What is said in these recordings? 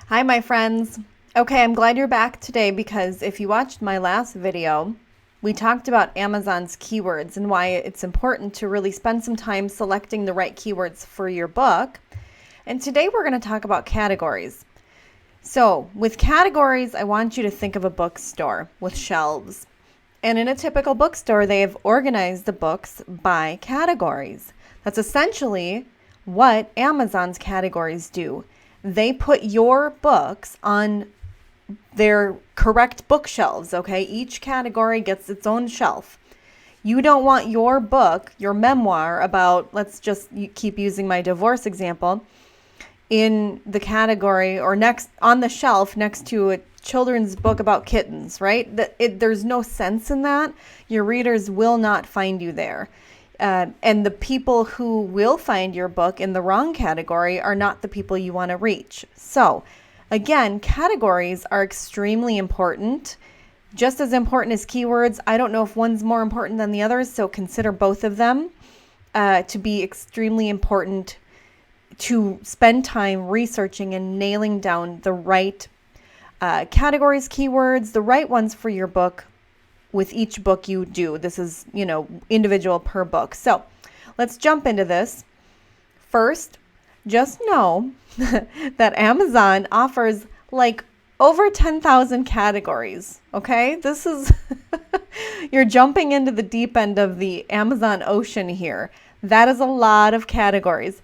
Hi, my friends. Okay, I'm glad you're back today because if you watched my last video, we talked about Amazon's keywords and why it's important to really spend some time selecting the right keywords for your book. And today we're going to talk about categories. So, with categories, I want you to think of a bookstore with shelves. And in a typical bookstore, they have organized the books by categories. That's essentially what Amazon's categories do. They put your books on their correct bookshelves, okay? Each category gets its own shelf. You don't want your book, your memoir about, let's just keep using my divorce example, in the category or next on the shelf next to a children's book about kittens, right? There's no sense in that. Your readers will not find you there. And the people who will find your book in the wrong category are not the people you want to reach. So, again, categories are extremely important, just as important as keywords. I don't know if one's more important than the others, so consider both of them to be extremely important to spend time researching and nailing down the right categories, keywords, the right ones for your book with each book you do. This is, individual per book. So let's jump into this. First, just know that Amazon offers like over 10,000 categories. Okay, this is, you're jumping into the deep end of the Amazon ocean here. That is a lot of categories.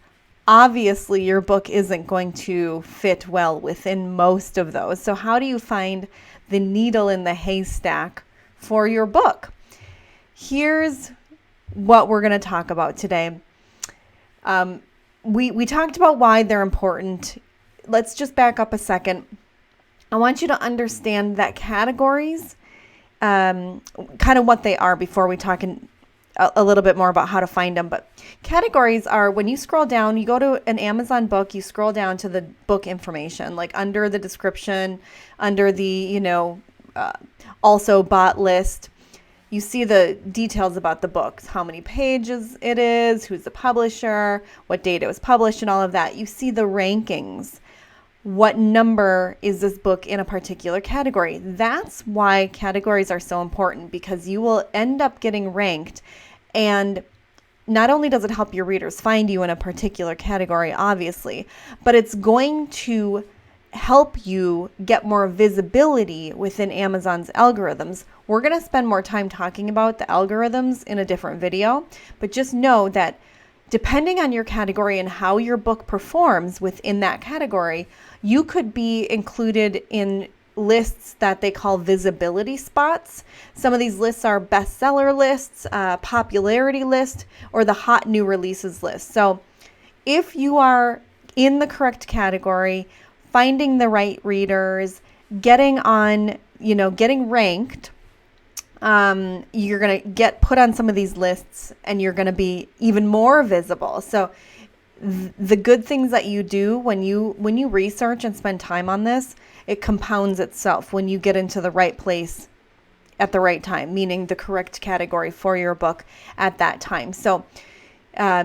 Obviously, your book isn't going to fit well within most of those. So how do you find the needle in the haystack for your book? Here's what we're going to talk about today. We talked about why they're important. Let's just back up a second. I want you to understand that categories, kind of what they are before we talk a little bit more about how to find them. But categories are when you scroll down, you go to an Amazon book, you scroll down to the book information, like under the description, under the, also bought list. You see the details about the books, how many pages it is, who's the publisher, what date it was published, and all of that. You see the rankings. What number is this book in a particular category? That's why categories are so important, because you will end up getting ranked. And not only does it help your readers find you in a particular category, obviously, but it's going to help you get more visibility within Amazon's algorithms. We're going to spend more time talking about the algorithms in a different video, but just know that depending on your category and how your book performs within that category, you could be included in lists that they call visibility spots. Some of these lists are bestseller lists, popularity list, or the hot new releases list. So if you are in the correct category, finding the right readers, getting on, getting ranked, you're going to get put on some of these lists and you're going to be even more visible. So the good things that you do when you research and spend time on this, it compounds itself when you get into the right place at the right time, meaning the correct category for your book at that time. So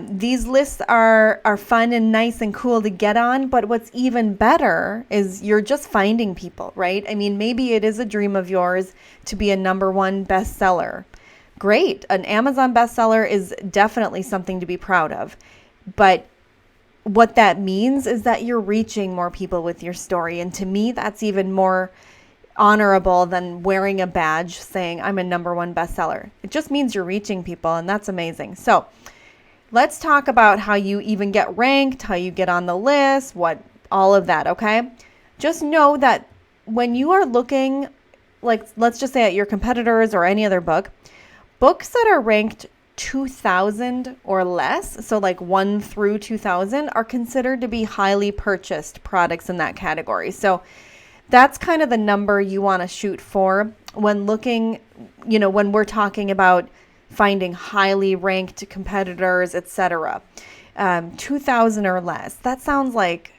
these lists are fun and nice and cool to get on, but what's even better is you're just finding people, right? I mean, maybe it is a dream of yours to be a #1 bestseller. Great. An Amazon bestseller is definitely something to be proud of. But what that means is that you're reaching more people with your story. And to me, that's even more honorable than wearing a badge saying I'm a #1 bestseller. It just means you're reaching people, and that's amazing. So let's talk about how you even get ranked, how you get on the list, all of that, okay? Just know that when you are looking, like, let's just say at your competitors or any other book, books that are ranked 2,000 or less, so like 1 through 2,000, are considered to be highly purchased products in that category. So that's kind of the number you want to shoot for when looking, when we're talking about finding highly ranked competitors, etc. 2,000 or less. That sounds like,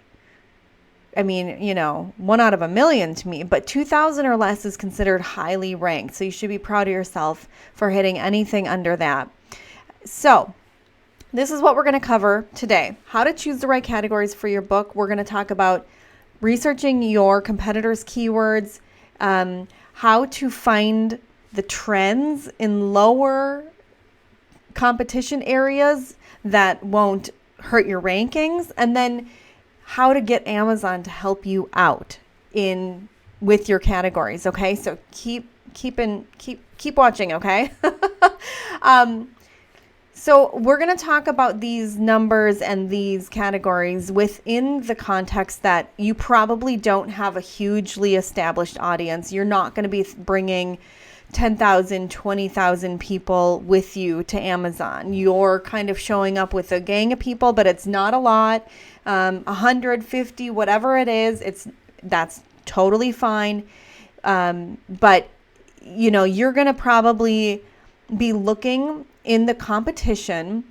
1 out of a million to me, but 2,000 or less is considered highly ranked. So you should be proud of yourself for hitting anything under that. So this is what we're going to cover today. How to choose the right categories for your book. We're going to talk about researching your competitors' keywords, how to find the trends in lower competition areas that won't hurt your rankings, and then how to get Amazon to help you out with your categories. Okay, so keep watching. Okay. So we're going to talk about these numbers and these categories within the context that you probably don't have a hugely established audience. You're not going to be bringing 10,000, 20,000 people with you to Amazon. You're kind of showing up with a gang of people, but it's not a lot. 150, whatever it is, that's totally fine. But you're going to probably be looking in the competition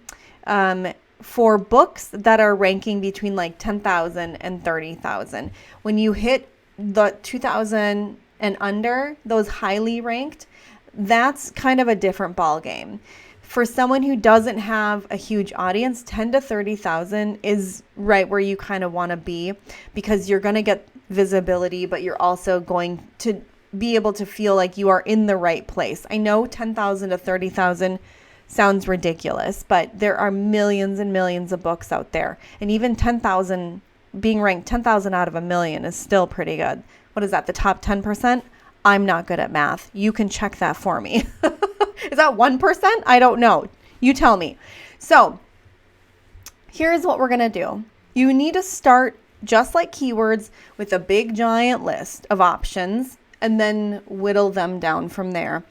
for books that are ranking between like 10,000 and 30,000. When you hit the 2,000 and under, those highly ranked, that's kind of a different ball game. For someone who doesn't have a huge audience, 10 to 30,000 is right where you kind of want to be, because you're going to get visibility, but you're also going to be able to feel like you are in the right place. I know 10,000 to 30,000 sounds ridiculous, but there are millions and millions of books out there. And even 10,000, being ranked 10,000 out of a million is still pretty good. What is that, the top 10%? I'm not good at math. You can check that for me. Is that 1%? I don't know. You tell me. So here's what we're going to do. You need to start, just like keywords, with a big giant list of options and then whittle them down from there.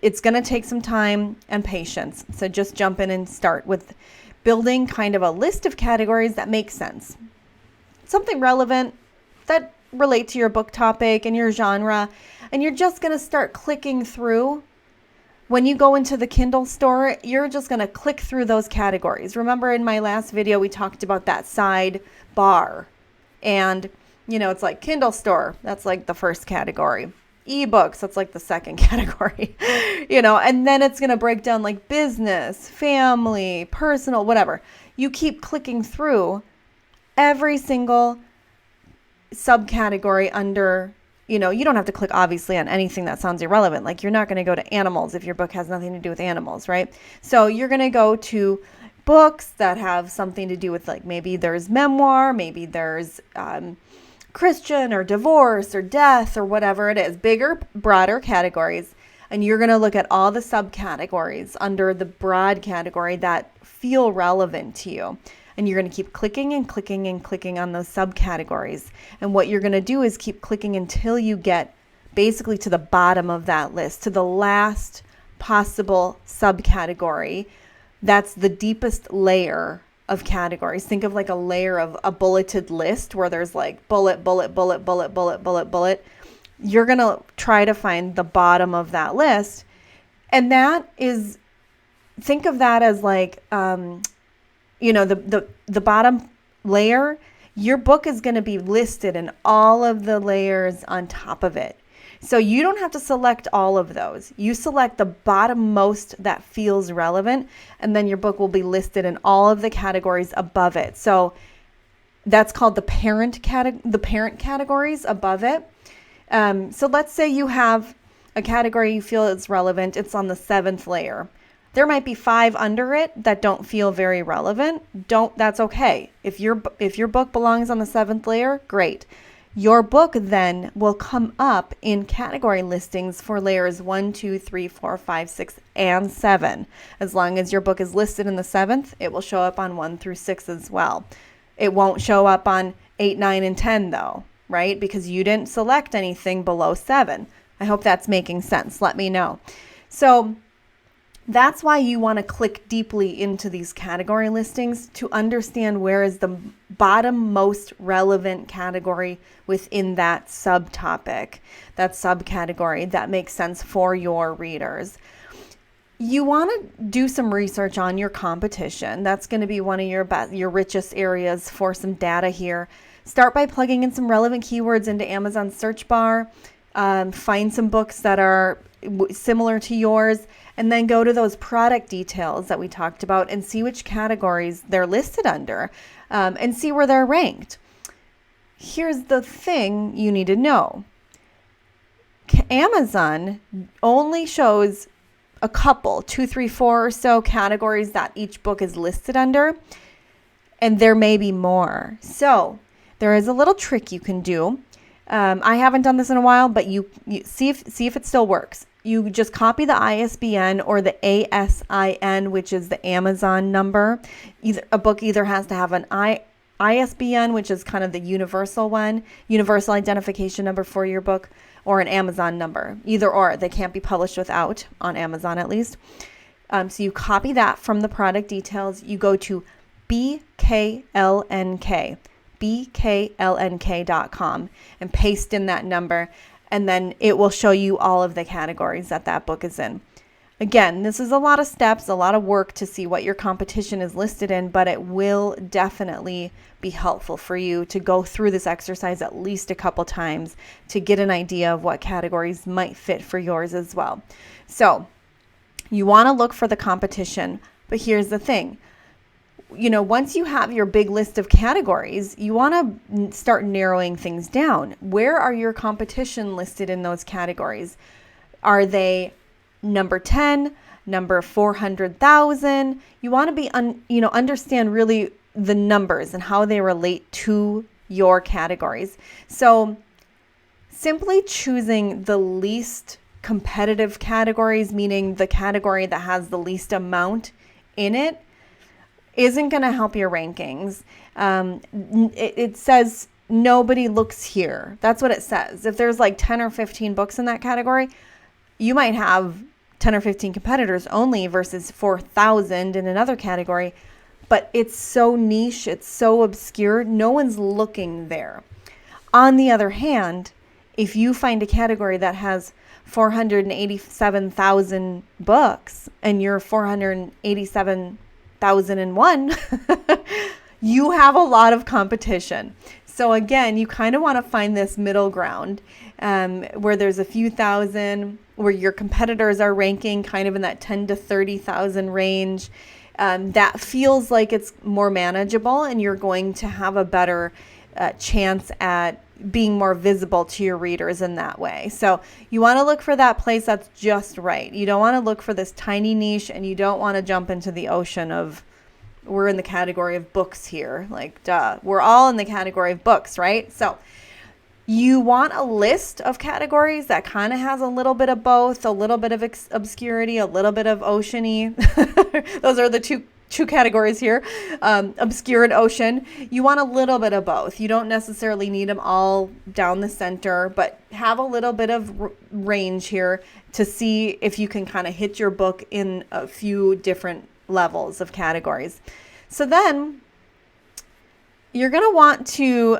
It's going to take some time and patience. So just jump in and start with building kind of a list of categories that make sense. Something relevant that relate to your book topic and your genre. And you're just going to start clicking through. When you go into the Kindle store, you're just going to click through those categories. Remember in my last video, we talked about that side bar. And, it's like Kindle store. That's like the first category. Ebooks, that's like the second category, and then it's going to break down like business, family, personal, whatever. You keep clicking through every single subcategory under, you don't have to click obviously on anything that sounds irrelevant. Like you're not going to go to animals if your book has nothing to do with animals, right? So you're going to go to books that have something to do with, like, maybe there's memoir, maybe there's Christian or divorce or death or whatever it is, bigger, broader categories. And you're going to look at all the subcategories under the broad category that feel relevant to you. And you're going to keep clicking and clicking and clicking on those subcategories. And what you're going to do is keep clicking until you get basically to the bottom of that list, to the last possible subcategory. That's the deepest layer of categories. Think of like a layer of a bulleted list where there's like bullet, bullet, bullet, bullet, bullet, bullet, bullet. You're going to try to find the bottom of that list. And that is, think of that as like, the bottom layer. Your book is going to be listed in all of the layers on top of it. So you don't have to select all of those. You select the bottommost that feels relevant, and then your book will be listed in all of the categories above it. So that's called the parent categories above it. So let's say you have a category you feel is relevant. It's on the 7th layer. There might be 5 under it that don't feel very relevant. That's okay. If your book belongs on the 7th layer, great. Your book then will come up in category listings for layers 1, 2, 3, 4, 5, 6, and 7. As long as your book is listed in the 7th, it will show up on 1 through 6 as well. It won't show up on 8, 9, and 10 though, right? Because you didn't select anything below 7. I hope that's making sense. Let me know. So that's why you want to click deeply into these category listings to understand where is the bottom most relevant category within that subtopic, that subcategory that makes sense for your readers. You want to do some research on your competition. That's going to be one of your richest areas for some data here. Start by plugging in some relevant keywords into Amazon's search bar. Find some books that are similar to yours, and then go to those product details that we talked about and see which categories they're listed under, and see where they're ranked. here's the thing you need to know. Amazon only shows a couple, 2, 3, 4 or so categories that each book is listed under, and there may be more. So there is a little trick you can do. I haven't done this in a while, but you see if it still works. You just copy the ISBN or the ASIN, which is the Amazon number. A book either has to have an ISBN, which is kind of the universal one, universal identification number for your book, or an Amazon number. Either or, they can't be published without, on Amazon at least. So you copy that from the product details. You go to bklnk.com and paste in that number, and then it will show you all of the categories that book is in. Again, this is a lot of steps, a lot of work to see what your competition is listed in, but it will definitely be helpful for you to go through this exercise at least a couple times to get an idea of what categories might fit for yours as well. So you want to look for the competition, but here's the thing. Once you have your big list of categories, you want to start narrowing things down. Where are your competition listed in those categories? Are they number 10, number 400,000? You want to be, understand really the numbers and how they relate to your categories. So simply choosing the least competitive categories, meaning the category that has the least amount in it, isn't going to help your rankings. It says nobody looks here. That's what it says. If there's like 10 or 15 books in that category, you might have 10 or 15 competitors only versus 4,000 in another category. But it's so niche, it's so obscure, no one's looking there. On the other hand, if you find a category that has 487,000 books and you're 487,001, you have a lot of competition. So again, you kind of want to find this middle ground where there's a few thousand, where your competitors are ranking kind of in that 10 to 30,000 range. That feels like it's more manageable, and you're going to have a better chance at being more visible to your readers in that way. So you want to look for that place that's just right. You don't want to look for this tiny niche, and you don't want to jump into the ocean of, we're in the category of books here. Like, duh, we're all in the category of books, right? So you want a list of categories that kind of has a little bit of both, a little bit of obscurity, a little bit of ocean-y. Those are the two categories here, obscure and ocean. You want a little bit of both. You don't necessarily need them all down the center, but have a little bit of range here to see if you can kind of hit your book in a few different levels of categories. So then you're going to want to,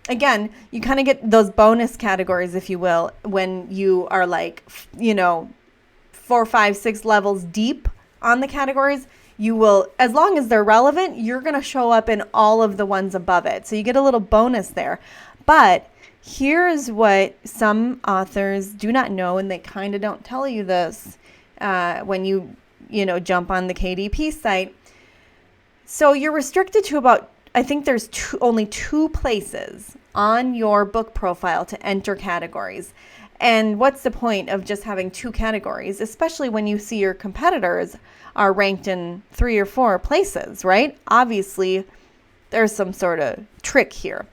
again, you kind of get those bonus categories, if you will, when you are like, 4, 5, 6 levels deep on the categories. You will, as long as they're relevant, you're going to show up in all of the ones above it. So you get a little bonus there. But here's what some authors do not know, and they kind of don't tell you this when you jump on the KDP site. So you're restricted to about, I think there's only 2 places on your book profile to enter categories. And what's the point of just having 2 categories, especially when you see your competitors are ranked in 3 or 4 places, right? Obviously, there's some sort of trick here.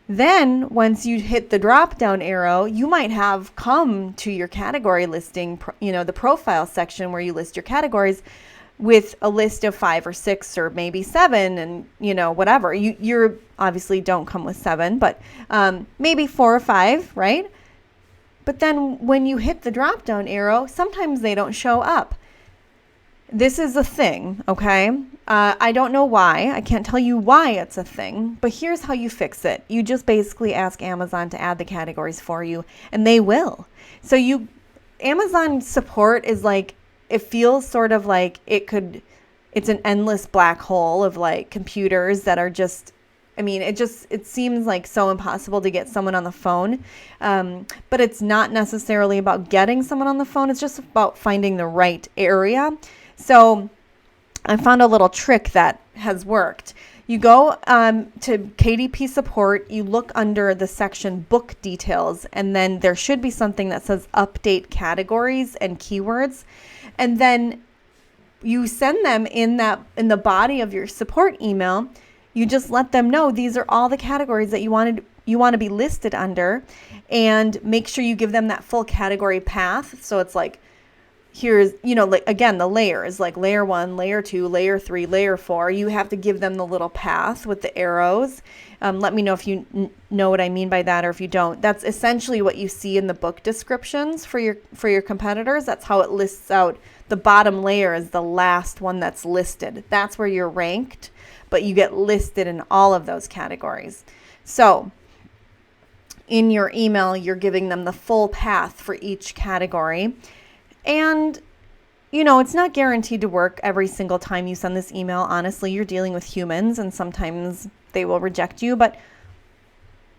Then once you hit the drop down arrow, you might have come to your category listing, the profile section where you list your categories, with a list of 5 or 6 or maybe 7 and, whatever. You're obviously don't come with 7, but maybe 4 or 5, right? But then when you hit the drop down arrow, sometimes they don't show up. This is a thing, okay? I don't know why. I can't tell you why it's a thing, but here's how you fix it. You just basically ask Amazon to add the categories for you, and they will. So Amazon support is like, it feels sort of like it's an endless black hole of like computers that are just, it seems like so impossible to get someone on the phone. But it's not necessarily about getting someone on the phone. It's just about finding the right area. So I found a little trick that has worked. You go to KDP support, you look under the section book details, and then there should be something that says update categories and keywords. And then you send them in the body of your support email. You just let them know these are all the categories that you want to be listed under, and make sure you give them that full category path. So it's like, here's, like, again, the layers, like layer 1, layer 2, layer 3, layer 4. You have to give them the little path with the arrows. Let me know if you know what I mean by that, or if you don't. That's essentially what you see in the book descriptions for your competitors. That's how it lists out. The bottom layer is the last one that's listed. That's where you're ranked, but you get listed in all of those categories. So in your email, you're giving them the full path for each category. And, it's not guaranteed to work every single time you send this email. Honestly, you're dealing with humans, and sometimes they will reject you, but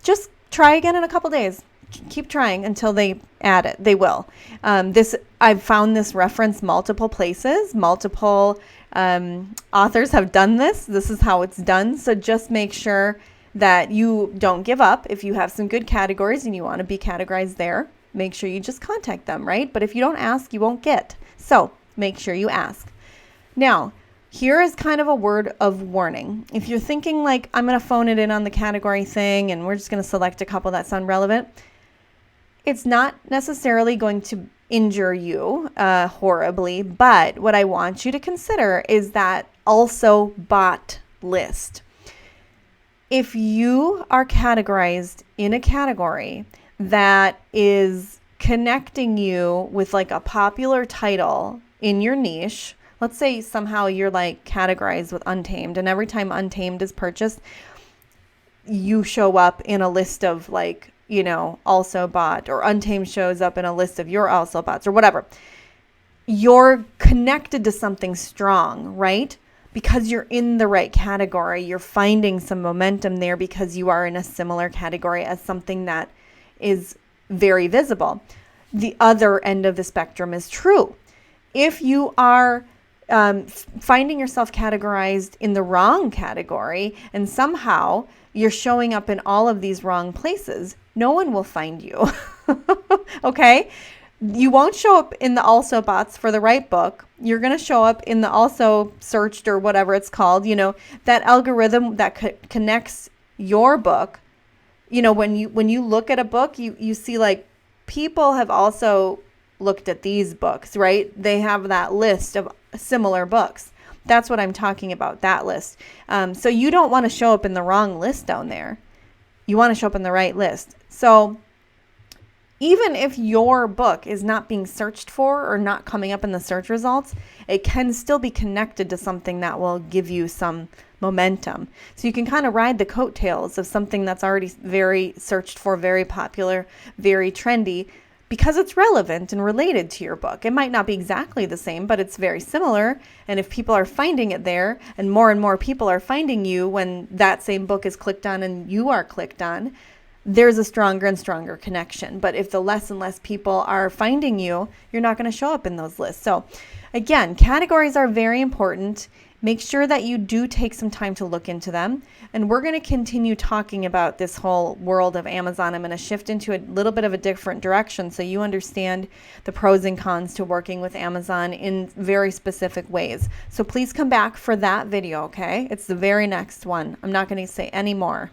just try again in a couple days. Keep trying until they add it. They will. I've found this reference multiple places. Multiple authors have done this. This is how it's done. So just make sure that you don't give up. If you have some good categories and you want to be categorized there, make sure you just contact them, right? But if you don't ask, you won't get. So make sure you ask. Now, here is kind of a word of warning. If you're thinking like, I'm going to phone it in on the category thing and we're just going to select a couple that sound relevant, it's not necessarily going to injure you horribly. But what I want you to consider is that also bot list. If you are categorized in a category that is connecting you with like a popular title in your niche, let's say somehow you're like categorized with Untamed, and every time Untamed is purchased, you show up in a list of like, also bought, or Untamed shows up in a list of your also bots, or whatever. You're connected to something strong, right? Because you're in the right category. You're finding some momentum there because you are in a similar category as something that is very visible. The other end of the spectrum is true. If you are finding yourself categorized in the wrong category and somehow you're showing up in all of these wrong places, no one will find you. Okay? You won't show up in the also bots for the right book. You're going to show up in the also searched, or whatever it's called, that algorithm that connects your book. When you look at a book, you see like people have also looked at these books, right? They have that list of similar books. That's what I'm talking about, that list. So you don't want to show up in the wrong list down there. You want to show up in the right list. So even if your book is not being searched for or not coming up in the search results, it can still be connected to something that will give you some momentum. So you can kind of ride the coattails of something that's already very searched for, very popular, very trendy, because it's relevant and related to your book. It might not be exactly the same, but it's very similar. And if people are finding it there, and more people are finding you when that same book is clicked on and you are clicked on, there's a stronger and stronger connection. But if the less and less people are finding you, you're not going to show up in those lists. So again, categories are very important. Make sure that you do take some time to look into them. And we're going to continue talking about this whole world of Amazon. I'm going to shift into a little bit of a different direction so you understand the pros and cons to working with Amazon in very specific ways. So please come back for that video, okay? It's the very next one. I'm not going to say any more.